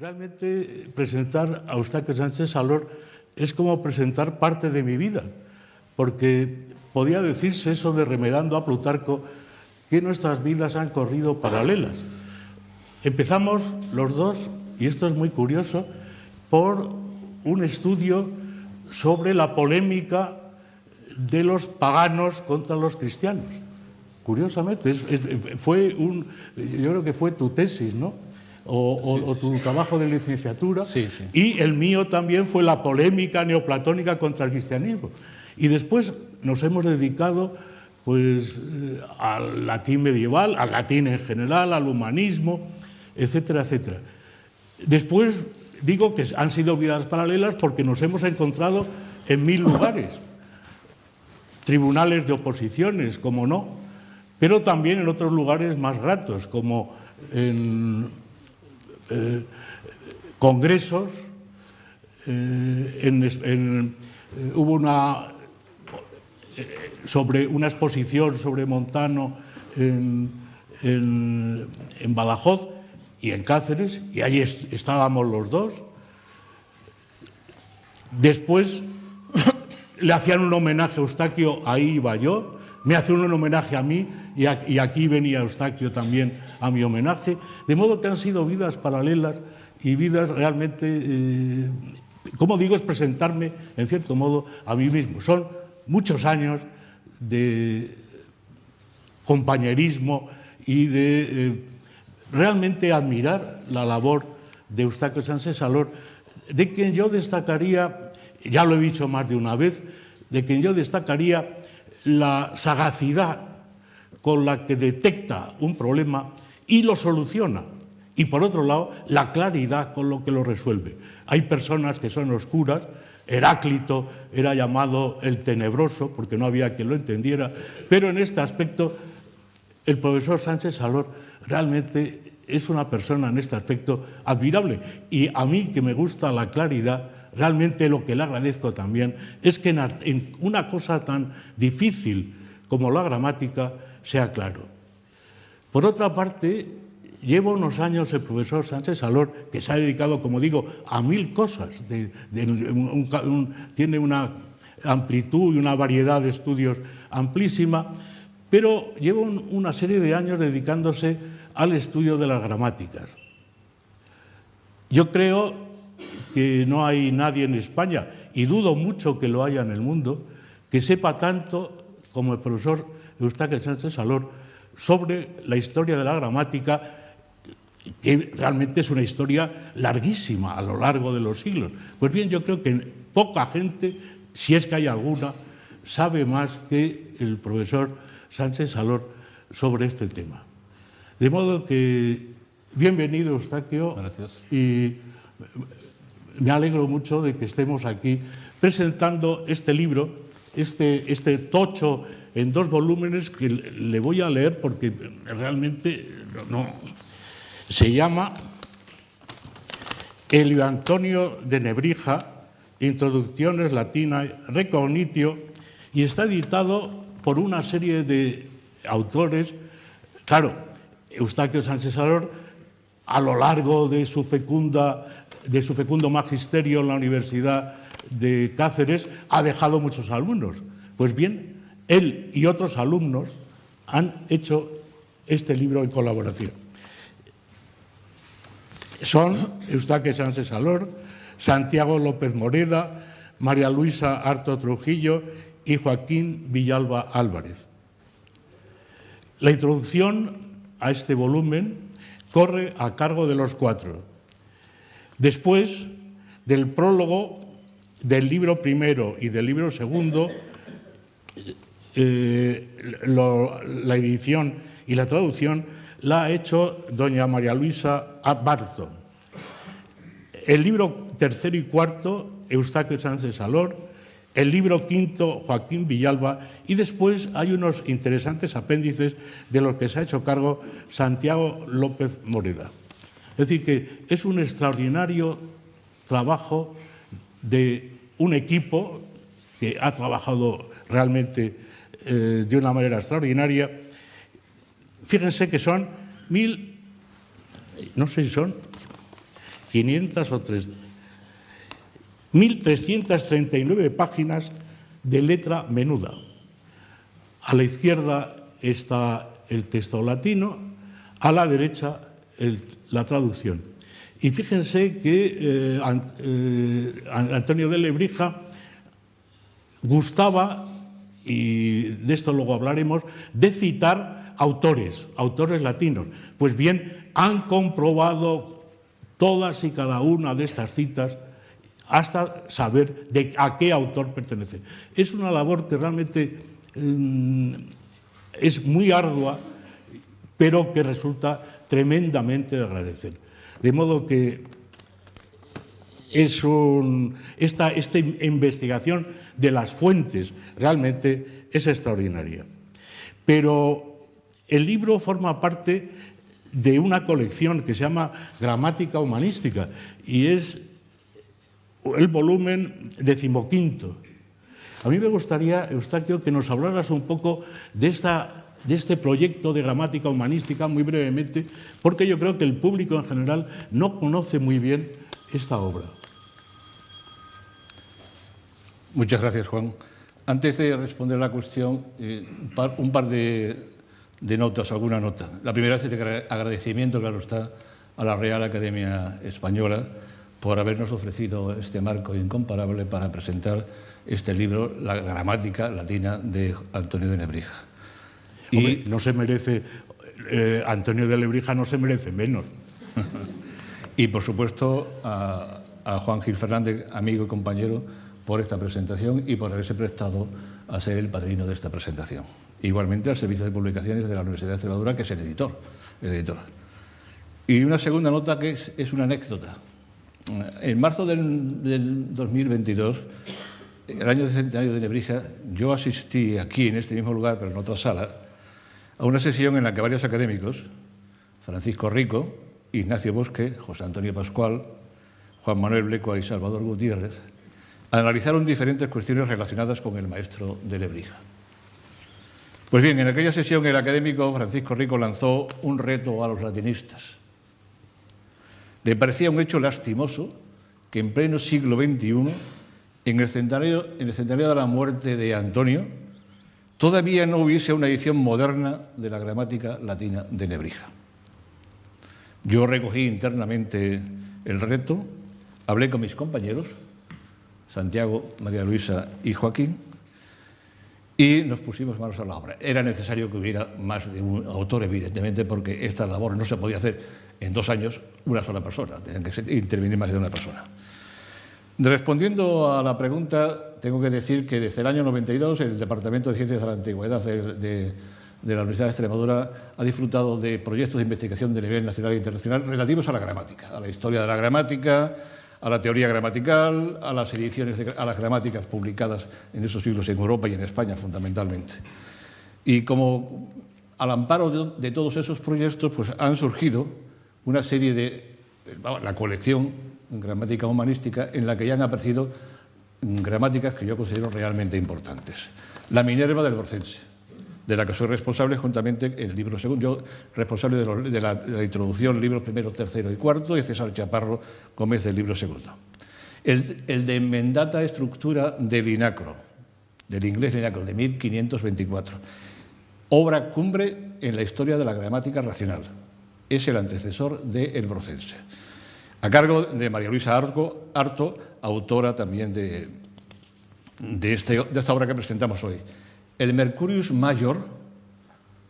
Realmente presentar a Eustaquio Sánchez Salor es como presentar parte de mi vida, porque podía decirse eso de remedando a Plutarco que nuestras vidas han corrido paralelas. Empezamos los dos, y esto es muy curioso, por un estudio sobre la polémica de los paganos contra los cristianos. Curiosamente, yo creo que fue tu tesis, ¿no? O tu trabajo de licenciatura. Sí, sí. Y el mío también fue la polémica neoplatónica contra el cristianismo. Y después nos hemos dedicado pues, al latín medieval, al latín en general, al humanismo, etcétera, etcétera. Después digo que han sido vidas paralelas porque nos hemos encontrado en 1000 lugares. Tribunales de oposiciones, como no, pero también en otros lugares más gratos, como en congresos, hubo una exposición sobre Montano en Badajoz y en Cáceres, y ahí estábamos los dos. Después le hacían un homenaje a Eustaquio, ahí iba yo, me hacían un homenaje a mí y aquí venía Eustaquio también a mi homenaje, de modo que han sido vidas paralelas y vidas realmente, como digo, es presentarme en cierto modo a mí mismo. Son muchos años de compañerismo y de realmente admirar la labor de Eustaquio Sánchez Salor, de quien yo destacaría, ya lo he dicho más de una vez, de quien yo destacaría la sagacidad con la que detecta un problema y lo soluciona. Y por otro lado, la claridad con lo que lo resuelve. Hay personas que son oscuras. Heráclito era llamado el tenebroso porque no había quien lo entendiera, pero en este aspecto el profesor Sánchez Salor realmente es una persona en este aspecto admirable. Y a mí, que me gusta la claridad, realmente lo que le agradezco también es que en una cosa tan difícil como la gramática sea claro. Por otra parte, lleva unos años el profesor Sánchez Salor, que se ha dedicado, como digo, a 1000 cosas. Tiene una amplitud y una variedad de estudios amplísima, pero lleva una serie de años dedicándose al estudio de las gramáticas. Yo creo que no hay nadie en España, y dudo mucho que lo haya en el mundo, que sepa tanto como el profesor Eustaquio Sánchez Salor sobre la historia de la gramática, que realmente es una historia larguísima a lo largo de los siglos. Pues bien, yo creo que poca gente, si es que hay alguna, sabe más que el profesor Sánchez Salor sobre este tema. De modo que, bienvenido, Eustaquio. Gracias. Y me alegro mucho de que estemos aquí presentando este libro, este tocho en 2 volúmenes que le voy a leer porque realmente no. Se llama Elio Antonio de Nebrija, Introducciones Latinas, Recognitio, y está editado por una serie de autores. Claro, Eustaquio Sánchez Salor, a lo largo de su fecundo magisterio en la Universidad de Cáceres, ha dejado muchos alumnos. Pues bien, él y otros alumnos han hecho este libro en colaboración. Son Eustaquio Sánchez Salor, Santiago López Moreda, María Luisa Harto Trujillo y Joaquín Villalba Álvarez. La introducción a este volumen corre a cargo de los 4. Después del prólogo del libro primero y del libro segundo, la edición y la traducción la ha hecho doña María Luisa Barto. El libro tercero y cuarto, Eustaquio Sánchez Salor. El libro quinto, Joaquín Villalba. Y después hay unos interesantes apéndices de los que se ha hecho cargo Santiago López Moreda. Es decir, que es un extraordinario trabajo de un equipo que ha trabajado realmente de una manera extraordinaria. Fíjense que son 1000, no sé si son 500 o 1.339 páginas de letra menuda. A la izquierda está el texto latino, a la derecha la traducción. Y fíjense que Antonio de Lebrija gustaba, y de esto luego hablaremos, de citar autores latinos. Pues bien, han comprobado todas y cada una de estas citas hasta saber a qué autor pertenece. Es una labor que realmente es muy ardua, pero que resulta tremendamente de agradecer. De modo que esta investigación de las fuentes realmente es extraordinaria. Pero el libro forma parte de una colección que se llama Gramática Humanística y es el volumen 15. A mí me gustaría, Eustaquio, que nos hablaras un poco de este proyecto de gramática humanística muy brevemente, porque yo creo que el público en general no conoce muy bien esta obra. Muchas gracias, Juan. Antes de responder la cuestión, un par de notas, alguna nota. La primera es de agradecimiento, claro está, a la Real Academia Española por habernos ofrecido este marco incomparable para presentar este libro, La gramática latina de Antonio de Nebrija. Hombre, no se merece, Antonio de Lebrija no se merece menos. Y, por supuesto, a Juan Gil Fernández, amigo y compañero, por esta presentación y por haberse prestado a ser el padrino de esta presentación. Igualmente al Servicio de Publicaciones de la Universidad de Extremadura, que es el editor. Y una segunda nota que es una anécdota. En marzo del 2022, el año de centenario de Nebrija, yo asistí aquí, en este mismo lugar, pero en otra sala, a una sesión en la que varios académicos, Francisco Rico, Ignacio Bosque, José Antonio Pascual, Juan Manuel Blecua y Salvador Gutiérrez, analizaron diferentes cuestiones relacionadas con el maestro de Lebrija. Pues bien, en aquella sesión el académico Francisco Rico lanzó un reto a los latinistas. Le parecía un hecho lastimoso que en pleno siglo XXI, en el centenario de la muerte de Antonio, todavía no hubiese una edición moderna de la gramática latina de Nebrija. Yo recogí internamente el reto, hablé con mis compañeros, Santiago, María Luisa y Joaquín, y nos pusimos manos a la obra. Era necesario que hubiera más de un autor, evidentemente, porque esta labor no se podía hacer en 2 años una sola persona, tenían que intervenir más de una persona. Respondiendo a la pregunta, tengo que decir que desde el año 92 el Departamento de Ciencias de la Antigüedad de la Universidad de Extremadura ha disfrutado de proyectos de investigación de nivel nacional e internacional relativos a la gramática, a la historia de la gramática, a la teoría gramatical, a las ediciones, a las gramáticas publicadas en esos siglos en Europa y en España fundamentalmente. Y como al amparo de todos esos proyectos, pues han surgido una serie de, la colección gramática humanística, en la que ya han aparecido gramáticas que yo considero realmente importantes. La Minerva del Borcense, de la que soy responsable juntamente en el libro segundo, yo responsable de la introducción, libros primero, tercero y cuarto, y César Chaparro Gómez del libro segundo. El de Enmendata Structura del Linacro, del inglés Linacro, de 1524. Obra cumbre en la historia de la gramática racional. Es el antecesor de El Borcense. A cargo de María Luisa Harto, autora también de esta obra que presentamos hoy. El Mercurius Major,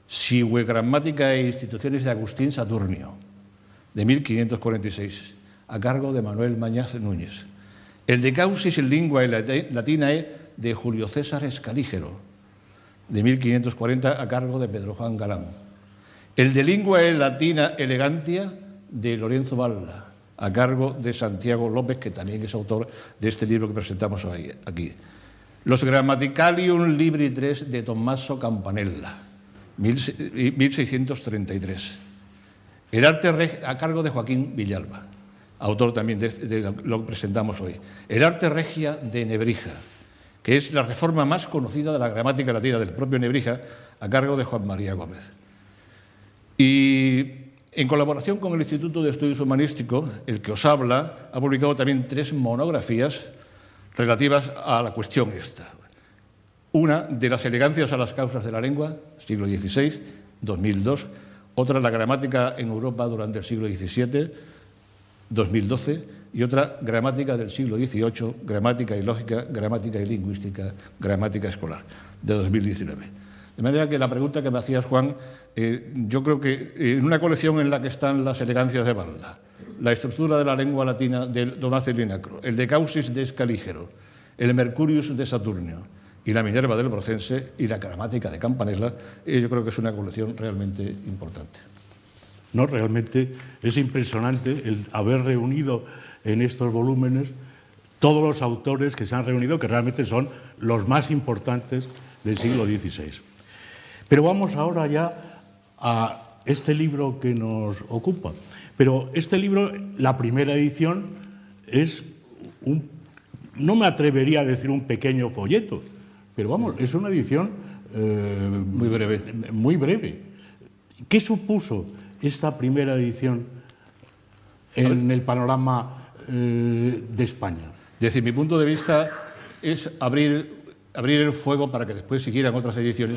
Sigue Gramática e Instituciones de Agustín Saturnio, de 1546, a cargo de Manuel Mañaz Núñez. El De Causis Linguae Latinae, de Julio César Escalígero, de 1540, a cargo de Pedro Juan Galán. El de Linguae Latina Elegantia, de Lorenzo Valla, a cargo de Santiago López, que también es autor de este libro que presentamos hoy aquí. Los Grammaticalium Libri 3 de Tommaso Campanella, 1633. El arte a cargo de Joaquín Villalba, autor también de lo que presentamos hoy. El arte regia de Nebrija, que es la reforma más conocida de la gramática latina del propio Nebrija, a cargo de Juan María Gómez. Y En colaboración con el Instituto de Estudios Humanísticos, el que os habla, ha publicado también 3 monografías relativas a la cuestión esta. Una, de las elegancias a las causas de la lengua, siglo XVI, 2002. Otra, la gramática en Europa durante el siglo XVII, 2012. Y otra, gramática del siglo XVIII, gramática y lógica, gramática y lingüística, gramática escolar, de 2019. De manera que la pregunta que me hacías, Juan, yo creo que en una colección en la que están las elegancias de Balda, la estructura de la lengua latina de Donacio y Linacro, el De Causis de Escalígero, el Mercurius de Saturnio y la Minerva del Brocense y la gramática de Campanella, yo creo que es una colección realmente importante. No, realmente es impresionante el haber reunido en estos volúmenes todos los autores que se han reunido, que realmente son los más importantes del siglo XVI. Pero vamos ahora ya a este libro que nos ocupa. Pero este libro, la primera edición, es no me atrevería a decir un pequeño folleto, pero vamos, es una edición muy breve. Muy breve. ¿Qué supuso esta primera edición en el panorama de España? Desde mi punto de vista es abrir el fuego para que después siguieran otras ediciones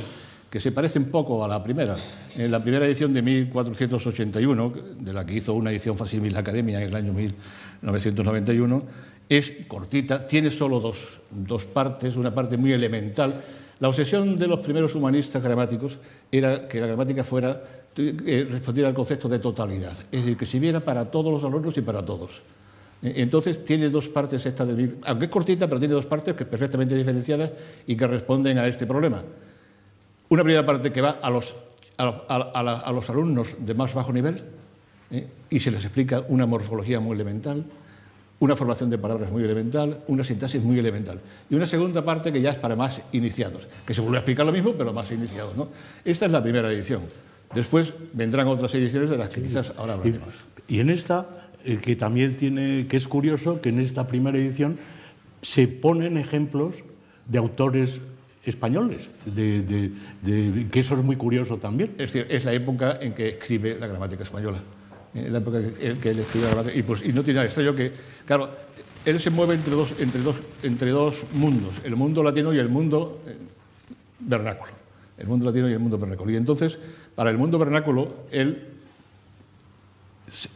que se parecen poco a la primera. En la primera edición de 1481, de la que hizo una edición facsimil la Academia en el año 1991, es cortita, tiene solo dos partes, una parte muy elemental. La obsesión de los primeros humanistas gramáticos era que la gramática respondiera al concepto de totalidad, es decir, que sirviera para todos los alumnos y para todos. Entonces tiene 2 partes esta aunque es cortita, pero tiene 2 partes que perfectamente diferenciadas y que responden a este problema. Una primera parte que va a los alumnos de más bajo nivel y se les explica una morfología muy elemental, una formación de palabras muy elemental, una sintaxis muy elemental. Y una segunda parte que ya es para más iniciados, que se vuelve a explicar lo mismo, pero más iniciados, ¿no? Esta es la primera edición. Después vendrán otras ediciones de las que quizás ahora hablaremos. Y en esta, que también que es curioso, que en esta primera edición se ponen ejemplos de autores españoles, que eso es muy curioso también. Es decir, es la época en que escribe la gramática española. La época en que él escribe la gramática. Y no tiene nada extraño que, claro, él se mueve entre dos mundos, el mundo latino y el mundo vernáculo. El mundo latino y el mundo vernáculo. Y entonces, para el mundo vernáculo, él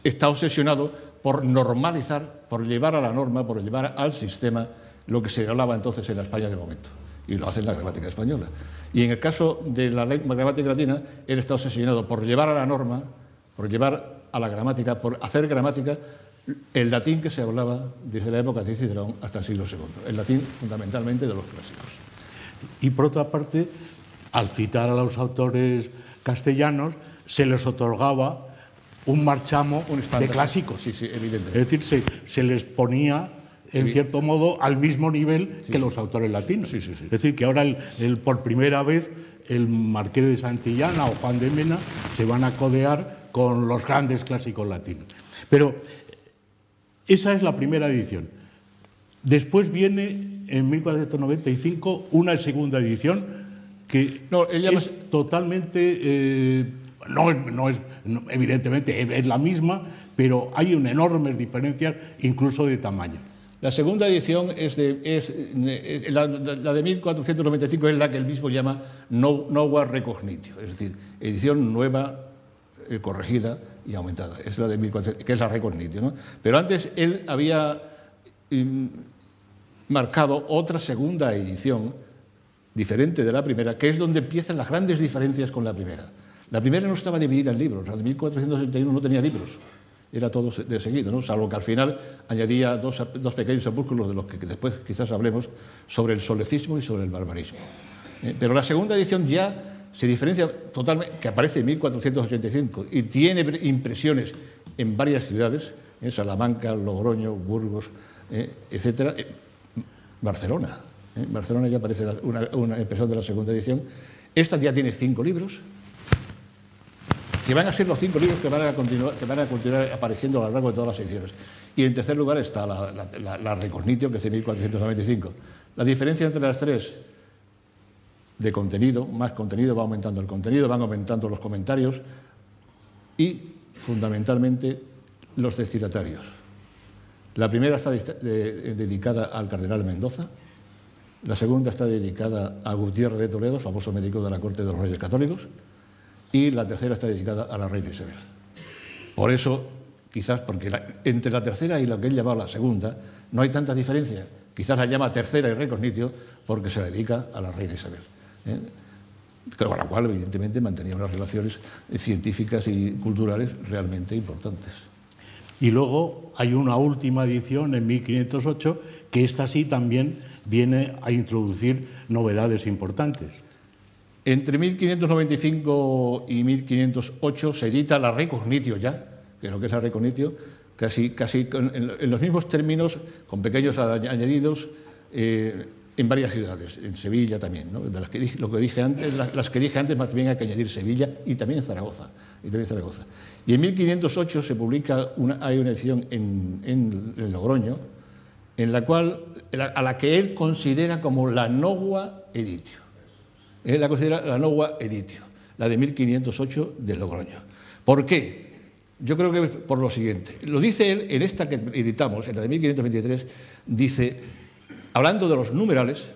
está obsesionado por normalizar, por llevar a la norma, por llevar al sistema lo que se hablaba entonces en la España del momento. Y lo hace en la gramática española. Y en el caso de la gramática latina, él está obsesionado por llevar a la norma, por llevar a la gramática, por hacer gramática el latín que se hablaba desde la época de Cicerón hasta el siglo II. El latín fundamentalmente de los clásicos. Y por otra parte, al citar a los autores castellanos, se les otorgaba un marchamo de clásicos. Sí, evidente. Es decir, se les ponía, en cierto modo, al mismo nivel que los autores latinos. Es decir, que ahora por primera vez el Marqués de Santillana o Juan de Mena se van a codear con los grandes clásicos latinos. Pero esa es la primera edición. Después viene, en 1495, una segunda edición que es totalmente... evidentemente es la misma, pero hay enormes diferencias, incluso de tamaño. La segunda edición la de 1495 es la que él mismo llama Nova Recognitio, es decir, edición nueva, corregida y aumentada. Es la de 1400, que es la Recognitio, ¿no? Pero antes él había marcado otra segunda edición diferente de la primera, que es donde empiezan las grandes diferencias con la primera. La primera no estaba dividida en libros, la de 1461 no tenía libros, era todo de seguido, ¿no? Salvo que al final añadía dos pequeños opúsculos de los que después quizás hablemos sobre el solecismo y sobre el barbarismo. Pero la segunda edición ya se diferencia totalmente, que aparece en 1485 y tiene impresiones en varias ciudades, Salamanca, Logroño, Burgos, etcétera, Barcelona. Barcelona ya aparece una impresión de la segunda edición. Esta ya tiene 5 libros, que van a ser los 5 libros que van a continuar apareciendo a lo largo de todas las ediciones. Y en tercer lugar está la Recognitio, que es de 1495. La diferencia entre las 3 de contenido, más contenido, va aumentando el contenido, van aumentando los comentarios y fundamentalmente los destinatarios. La primera está dedicada al cardenal Mendoza, la segunda está dedicada a Gutiérrez de Toledo, famoso médico de la corte de los Reyes Católicos, y la tercera está dedicada a la reina Isabel. Por eso, quizás porque entre la tercera y lo que él llamaba la segunda no hay tanta diferencia. Quizás la llama tercera y Recognitio porque se la dedica a la reina Isabel, con la cual evidentemente mantenía unas relaciones científicas y culturales realmente importantes. Y luego hay una última edición en 1508 que esta sí también viene a introducir novedades importantes. Entre 1595 y 1508 se edita la Recognitio ya, que es lo que es la Recognitio, casi en los mismos términos, con pequeños añadidos, en varias ciudades, en Sevilla también, ¿no? De las que dije antes, más bien hay que añadir Sevilla y también Zaragoza. Y en 1508 se publica hay una edición en Logroño, en la cual, a la que él considera como la Nova Editio. Él la considera la Nova Editio, la de 1508 de Logroño. ¿Por qué? Yo creo que por lo siguiente. Lo dice él en esta que editamos, en la de 1523, dice, hablando de los numerales,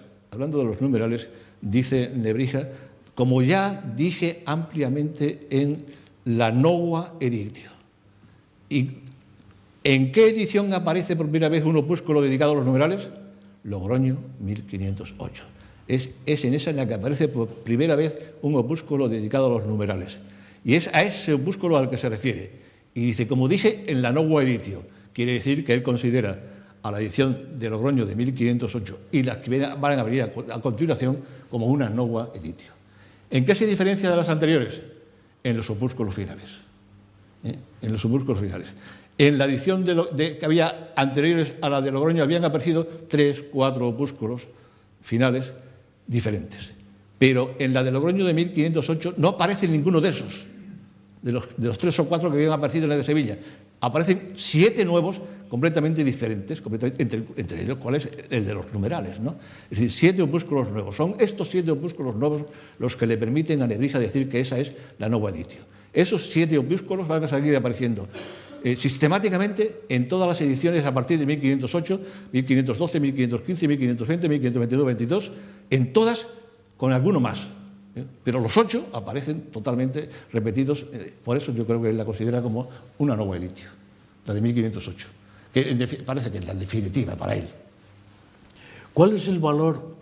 dice Nebrija, como ya dije ampliamente en la Nova Editio. ¿Y en qué edición aparece por primera vez un opúsculo dedicado a los numerales? Logroño, 1508. Es en esa en la que aparece por primera vez un opúsculo dedicado a los numerales. Y es a ese opúsculo al que se refiere. Y dice, como dije, en la Nova Editio. Quiere decir que él considera a la edición de Logroño de 1508 y las que van a venir a continuación como una Nova Editio. ¿En qué se diferencia de las anteriores? En los opúsculos finales. En los opúsculos finales. En la edición que había anteriores a la de Logroño habían aparecido 3, 4 opúsculos finales diferentes. Pero en la de Logroño de 1508 no aparece ninguno de esos, de los 3 o 4 que habían aparecido en la de Sevilla. Aparecen 7 nuevos completamente diferentes, entre ellos cuál es el de los numerales, ¿no? Es decir, 7 opúsculos nuevos. Son estos 7 opúsculos nuevos los que le permiten a Nebrija decir que esa es la Nova Editio. Esos 7 opúsculos van a seguir apareciendo sistemáticamente en todas las ediciones a partir de 1508, 1512, 1515, 1520, 1522, 22, en todas con alguno más. Pero los 8 aparecen totalmente repetidos, por eso yo creo que él la considera como una Nova Editio, la de 1508, que parece que es la definitiva para él. ¿Cuál es el valor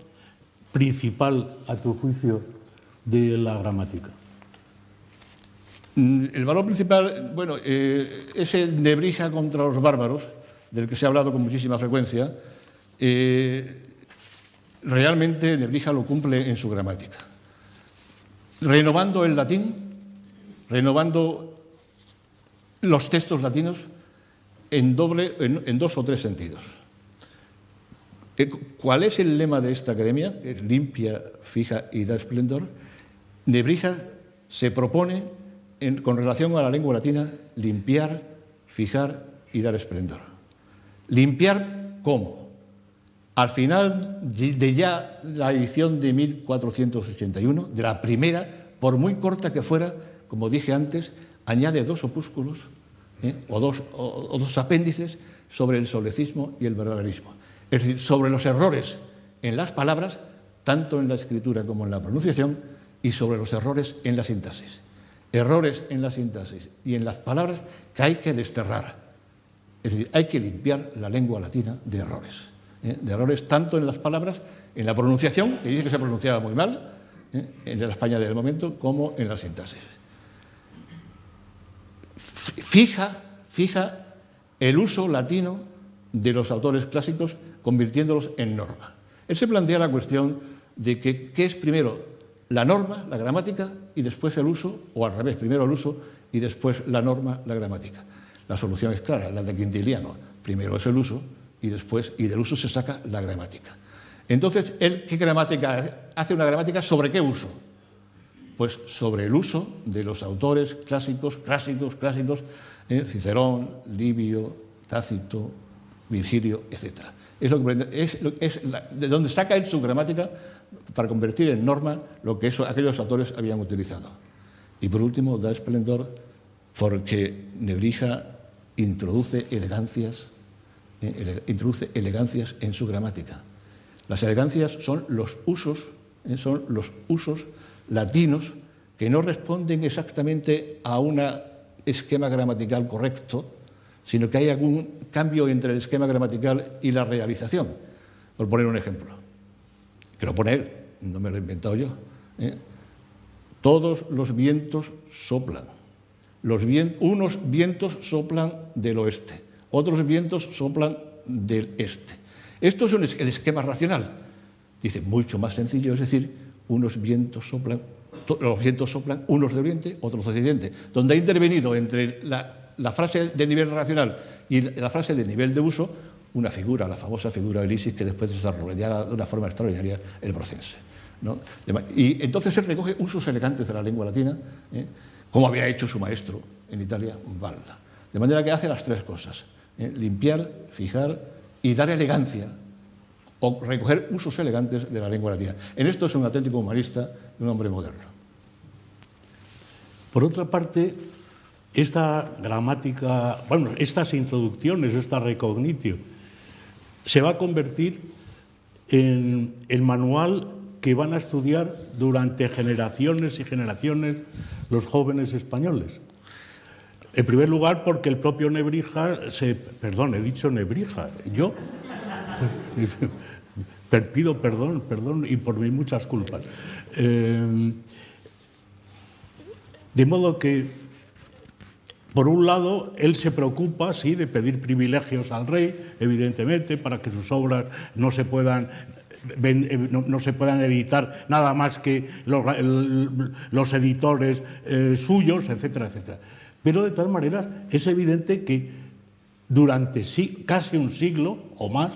principal, a tu juicio, de la gramática? El valor principal, bueno, ese Nebrija contra los bárbaros, del que se ha hablado con muchísima frecuencia, realmente Nebrija lo cumple en su gramática. Renovando el latín, renovando los textos latinos en 2 o 3 sentidos. ¿Cuál es el lema de esta academia? Es limpia, fija y da esplendor. Nebrija se propone, con relación a la lengua latina, limpiar, fijar y dar esplendor. ¿Limpiar cómo? Al final de ya la edición de 1481, de la primera, por muy corta que fuera, como dije antes, añade 2 opúsculos o dos apéndices sobre el solecismo y el vernaderismo. Es decir, sobre los errores en las palabras, tanto en la escritura como en la pronunciación, y sobre los errores en la sintaxis. Errores en la sintaxis y en las palabras que hay que desterrar. Es decir, hay que limpiar la lengua latina de errores. De errores tanto en las palabras, en la pronunciación, que dice que se pronunciaba muy mal, en la España del momento, como en la sintaxis. Fija el uso latino de los autores clásicos, convirtiéndolos en norma. Él se plantea la cuestión de que qué es primero la norma, la gramática, y después el uso, o al revés, primero el uso y después la norma, la gramática. La solución es clara, la de Quintiliano. Primero es el uso y después, y del uso se saca la gramática. Entonces, ¿él qué gramática hace? Una gramática ¿sobre qué uso? Pues sobre el uso de los autores clásicos, Cicerón, Livio, Tácito, Virgilio, etc. Es de donde saca él su gramática para convertir en norma lo que aquellos autores habían utilizado. Y por último, da esplendor porque Nebrija introduce elegancias en su gramática. Las elegancias son los usos latinos que no responden exactamente a un esquema gramatical correcto, sino que hay algún cambio entre el esquema gramatical y la realización. Por poner un ejemplo, que lo pone él, no me lo he inventado yo. Todos los vientos soplan. Unos vientos soplan del oeste, otros vientos soplan del este. Esto es el esquema racional. Dice, mucho más sencillo, es decir, los vientos soplan unos de oriente, otros de occidente. Donde ha intervenido entre la frase de nivel racional y la frase de nivel de uso, una figura, la famosa figura de Lisis, que después desarrollará de una forma extraordinaria el Brocense, ¿no? Y entonces él recoge usos elegantes de la lengua latina, como había hecho su maestro en Italia, Valda. De manera que hace las tres cosas, limpiar, fijar y dar elegancia, o recoger usos elegantes de la lengua latina. En esto es un auténtico humanista y un hombre moderno. Por otra parte, esta gramática, bueno, estas introducciones, esta recognitio, se va a convertir en el manual que van a estudiar durante generaciones y generaciones los jóvenes españoles. En primer lugar, porque el propio Nebrija, perdón, he dicho Nebrija, yo pido perdón y por mis muchas culpas. De modo que, por un lado, él se preocupa, sí, de pedir privilegios al rey, evidentemente, para que sus obras no se puedan editar nada más que los editores suyos, etcétera, etcétera. Pero, de todas maneras, es evidente que durante casi un siglo o más,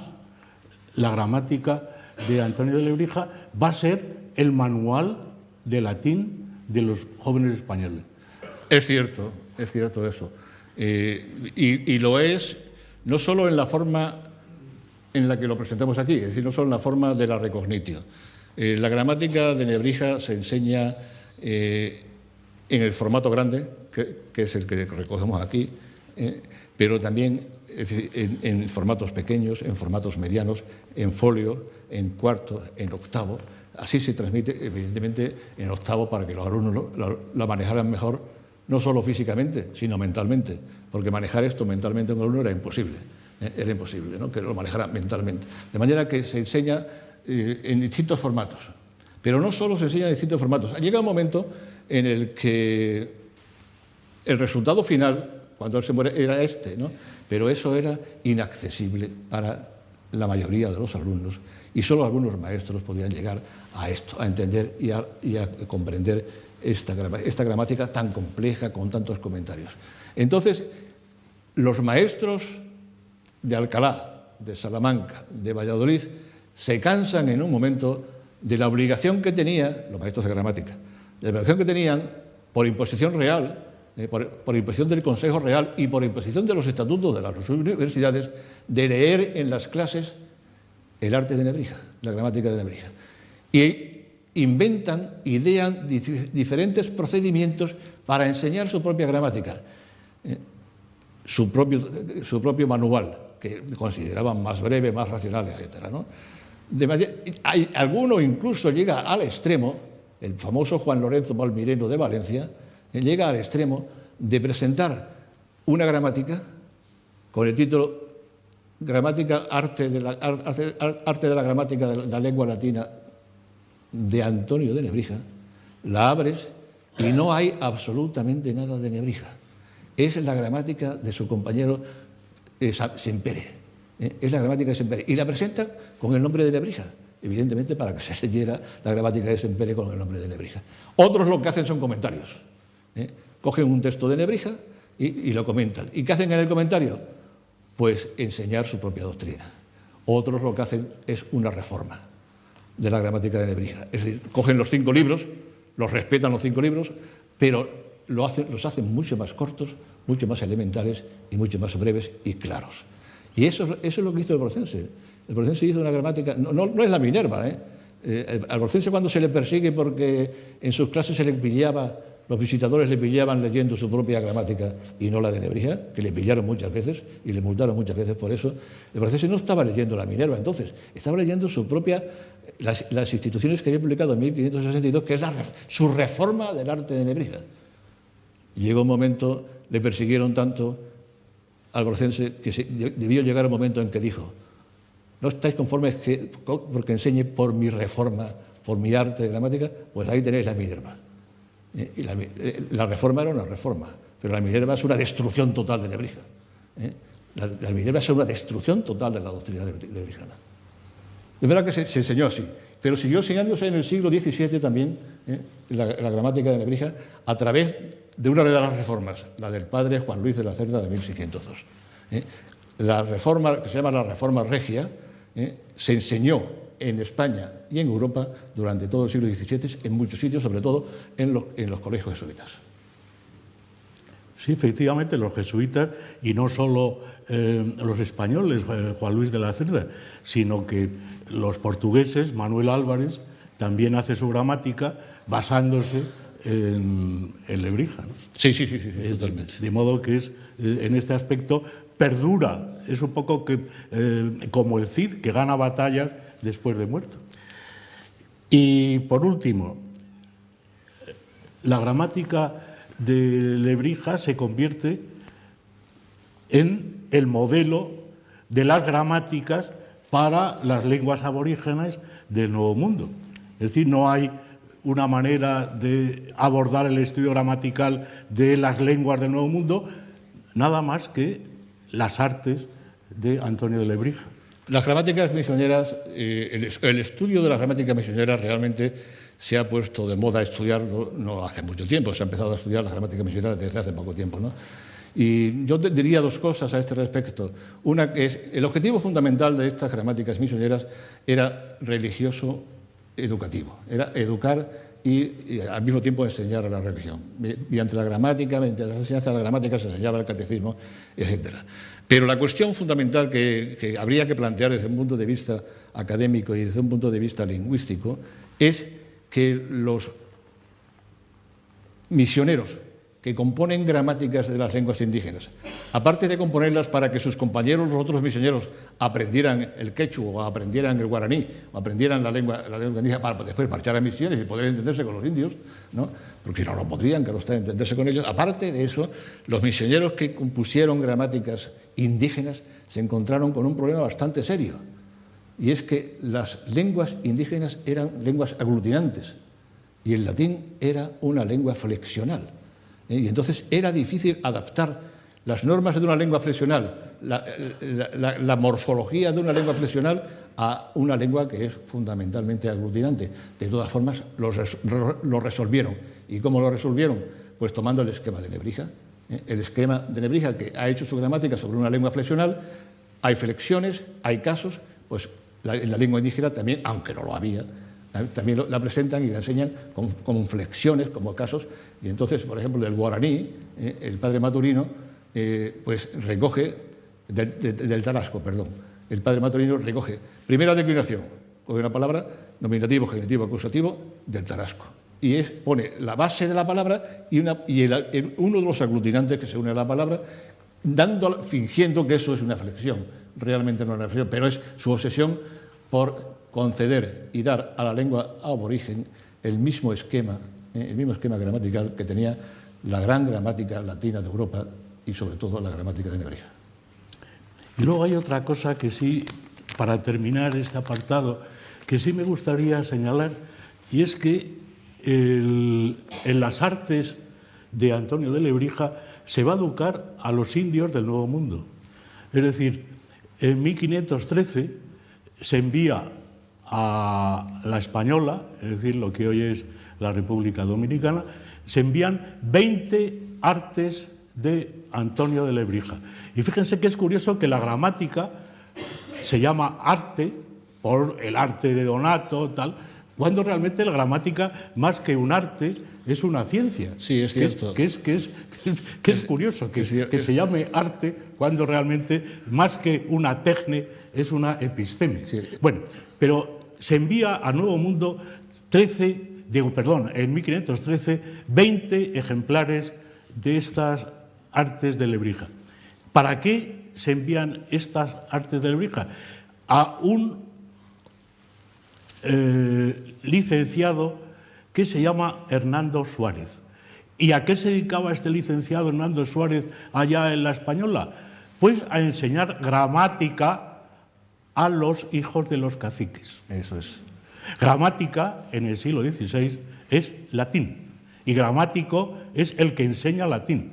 la gramática de Antonio de Nebrija va a ser el manual de latín de los jóvenes españoles. Es cierto eso. Y lo es no solo en la forma en la que lo presentamos aquí, es decir, no solo en la forma de la recognitio. La gramática de Nebrija se enseña en el formato grande, que es el que recogemos aquí, pero también en formatos pequeños, en formatos medianos, en folio, en cuarto, en octavo. Así se transmite, evidentemente, en octavo para que los alumnos lo manejaran mejor, no solo físicamente, sino mentalmente, porque manejar esto mentalmente a un alumno era imposible, ¿no? Que lo manejara mentalmente. De manera que se enseña en distintos formatos, pero no solo se enseña en distintos formatos. Llega un momento en el que el resultado final, cuando él se muere, era este, ¿no? Pero eso era inaccesible para la mayoría de los alumnos y solo algunos maestros podían llegar a esto, a entender y a comprender esta gramática tan compleja con tantos comentarios. Entonces, los maestros de Alcalá, de Salamanca, de Valladolid, se cansan en un momento de la obligación que tenían, los maestros de gramática, de la obligación que tenían por imposición real, por imposición del Consejo Real y por imposición de los estatutos de las universidades, de leer en las clases el arte de Nebrija, la gramática de Nebrija. Y idean diferentes procedimientos para enseñar su propia gramática, su propio manual, que consideraban más breve, más racional, etc., ¿no? Alguno incluso llega al extremo, el famoso Juan Lorenzo Palmireno de Valencia, llega al extremo de presentar una gramática con el título Gramática, arte de la gramática de la lengua latina de Antonio de Nebrija. La abres y no hay absolutamente nada de Nebrija. Es la gramática de su compañero Sempere. Es la gramática de Sempere. Y la presenta con el nombre de Nebrija, evidentemente para que se leyera la gramática de Sempere con el nombre de Nebrija. Otros lo que hacen son comentarios. Cogen un texto de Nebrija y lo comentan. ¿Y qué hacen en el comentario? Pues enseñar su propia doctrina. Otros lo que hacen es una reforma de la gramática de Nebrija. Es decir, cogen los 5 libros, los respetan los 5 libros, pero los hacen mucho más cortos, mucho más elementales y mucho más breves y claros. Y eso es lo que hizo el Brocense. El Brocense hizo una gramática, no es la Minerva, al Brocense, cuando se le persigue porque en sus clases se le pillaba los visitadores le pillaban leyendo su propia gramática y no la de Nebrija, que le pillaron muchas veces y le multaron muchas veces por eso, el francés no estaba leyendo la Minerva entonces, estaba leyendo su propia, las instituciones que había publicado en 1562, que es su reforma del arte de Nebrija. Llegó un momento, le persiguieron tanto al albornozense que debió llegar un momento en que dijo: ¿no estáis conformes porque enseñe por mi reforma, por mi arte de gramática? Pues ahí tenéis la Minerva. Y la reforma era una reforma, pero la Minerva es una destrucción total de Nebrija. La Minerva es una destrucción total de la doctrina nebrijana. Es verdad que se enseñó así, pero siguió enseñándose en el siglo XVII también la gramática de Nebrija a través de una de las reformas, la del padre Juan Luis de la Cerda de 1602. La reforma, que se llama la Reforma Regia, se enseñó en España y en Europa durante todo el siglo XVII, en muchos sitios, sobre todo en los colegios jesuitas. Sí, efectivamente, los jesuitas, y no solo los españoles, Juan Luis de la Cerda, sino que los portugueses, Manuel Álvarez, también hace su gramática basándose en Lebrija, ¿no? Sí, totalmente. De modo que en este aspecto perdura, es un poco como el Cid, que gana batallas después de muerto. Y por último, la gramática de Lebrija se convierte en el modelo de las gramáticas para las lenguas aborígenes del Nuevo Mundo. Es decir, no hay una manera de abordar el estudio gramatical de las lenguas del Nuevo Mundo, nada más que las artes de Antonio de Lebrija. Las gramáticas misioneras, el estudio de las gramáticas misioneras realmente se ha puesto de moda estudiarlo no hace mucho tiempo, se ha empezado a estudiar las gramáticas misioneras desde hace poco tiempo, ¿no? Y yo diría dos cosas a este respecto. Una que es, el objetivo fundamental de estas gramáticas misioneras era religioso educativo, era educar y al mismo tiempo enseñar a la religión. Mediante la gramática, mediante la enseñanza de la gramática se enseñaba el catecismo, etc. Pero la cuestión fundamental que habría que plantear desde un punto de vista académico y desde un punto de vista lingüístico es que los misioneros que componen gramáticas de las lenguas indígenas, aparte de componerlas para que sus compañeros, los otros misioneros, aprendieran el quechua o aprendieran el guaraní o aprendieran la lengua indígena para después marchar a misiones y poder entenderse con los indios, ¿no? Porque si no, no podrían, claro está, entenderse con ellos. Aparte de eso, los misioneros que compusieron gramáticas indígenas se encontraron con un problema bastante serio, y es que las lenguas indígenas eran lenguas aglutinantes y el latín era una lengua flexional. Y entonces era difícil adaptar las normas de una lengua flexional, la morfología de una lengua flexional a una lengua que es fundamentalmente aglutinante. De todas formas, lo resolvieron. ¿Y cómo lo resolvieron? Pues tomando el esquema de Nebrija. El esquema de Nebrija, que ha hecho su gramática sobre una lengua flexional, hay flexiones, hay casos, pues en la lengua indígena también, aunque no lo había, también la presentan y la enseñan como flexiones, como casos. Y entonces, por ejemplo, del guaraní, el padre Maturino, pues recoge, del tarasco, perdón, el padre Maturino recoge primera declinación, coge una palabra, nominativo, genitivo, acusativo, del tarasco. Y pone la base de la palabra y uno de los aglutinantes que se une a la palabra, fingiendo que eso es una flexión. Realmente no es una flexión, pero es su obsesión por conceder y dar a la lengua aborigen el mismo esquema gramatical que tenía la gran gramática latina de Europa y sobre todo la gramática de Nebrija. Y luego hay otra cosa que sí, para terminar este apartado, que sí me gustaría señalar, y es que en las artes de Antonio de Lebrija se va a educar a los indios del Nuevo Mundo. Es decir, en 1513 se envía a la Española, es decir, lo que hoy es la República Dominicana, se envían 20 artes de Antonio de Lebrija. Y fíjense que es curioso que la gramática se llama arte, por el arte de Donato, tal, cuando realmente la gramática, más que un arte, es una ciencia. Sí, es cierto. Que es curioso que se llame arte cuando realmente, más que una tecne, es una episteme. Sí. Bueno, pero se envía a Nuevo Mundo 13 en 1513, 20 ejemplares de estas artes de Lebrija. ¿Para qué se envían estas artes de Lebrija? A un licenciado que se llama Hernando Suárez. ¿Y a qué se dedicaba este licenciado Hernando Suárez allá en la Española? Pues a enseñar gramática a los hijos de los caciques. Eso es. Gramática en el siglo XVI es latín y gramático es el que enseña latín.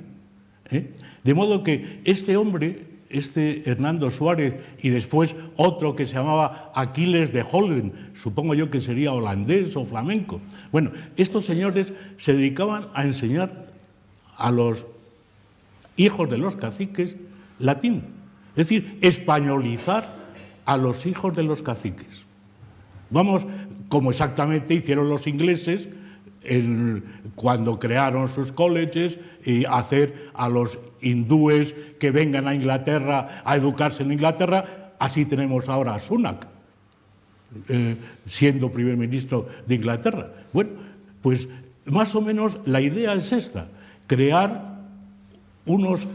De modo que este hombre, este Hernando Suárez, y después otro que se llamaba Aquiles de Holden, supongo yo que sería holandés o flamenco. Bueno, estos señores se dedicaban a enseñar a los hijos de los caciques latín, es decir, españolizar a los hijos de los caciques. Vamos, como exactamente hicieron los ingleses cuando crearon sus colleges, y hacer a los hindúes que vengan a Inglaterra a educarse en Inglaterra. Así tenemos ahora a Sunak, siendo primer ministro de Inglaterra. Bueno, pues más o menos la idea es esta: crear unos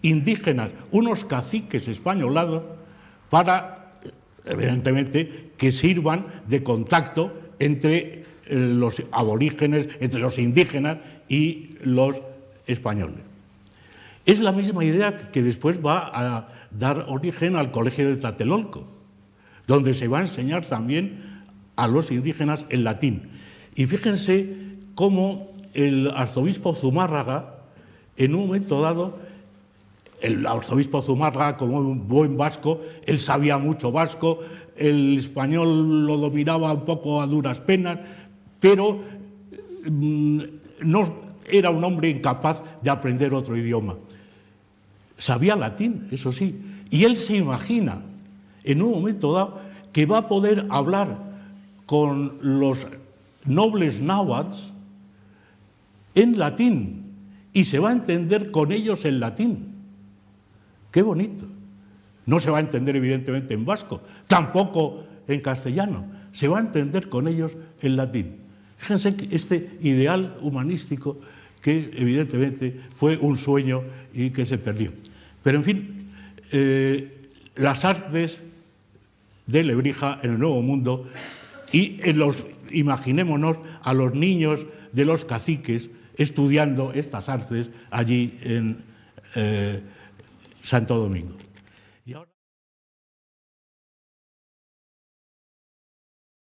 indígenas, unos caciques españolados para, evidentemente, que sirvan de contacto entre los aborígenes, entre los indígenas y los españoles. Es la misma idea que después va a dar origen al Colegio de Tlatelolco, donde se va a enseñar también a los indígenas el latín. Y fíjense cómo el arzobispo Zumárraga, en un momento dado, el arzobispo Zumárraga, como un buen vasco, él sabía mucho vasco, el español lo dominaba un poco a duras penas, pero no era un hombre incapaz de aprender otro idioma. Sabía latín, eso sí, y él se imagina en un momento dado que va a poder hablar con los nobles náhuatl en latín y se va a entender con ellos en latín. ¡Qué bonito! No se va a entender evidentemente en vasco, tampoco en castellano, se va a entender con ellos en latín. Fíjense que este ideal humanístico que evidentemente fue un sueño y que se perdió. Pero en fin, las artes de Lebrija en el Nuevo Mundo, y imaginémonos a los niños de los caciques estudiando estas artes allí en Santo Domingo.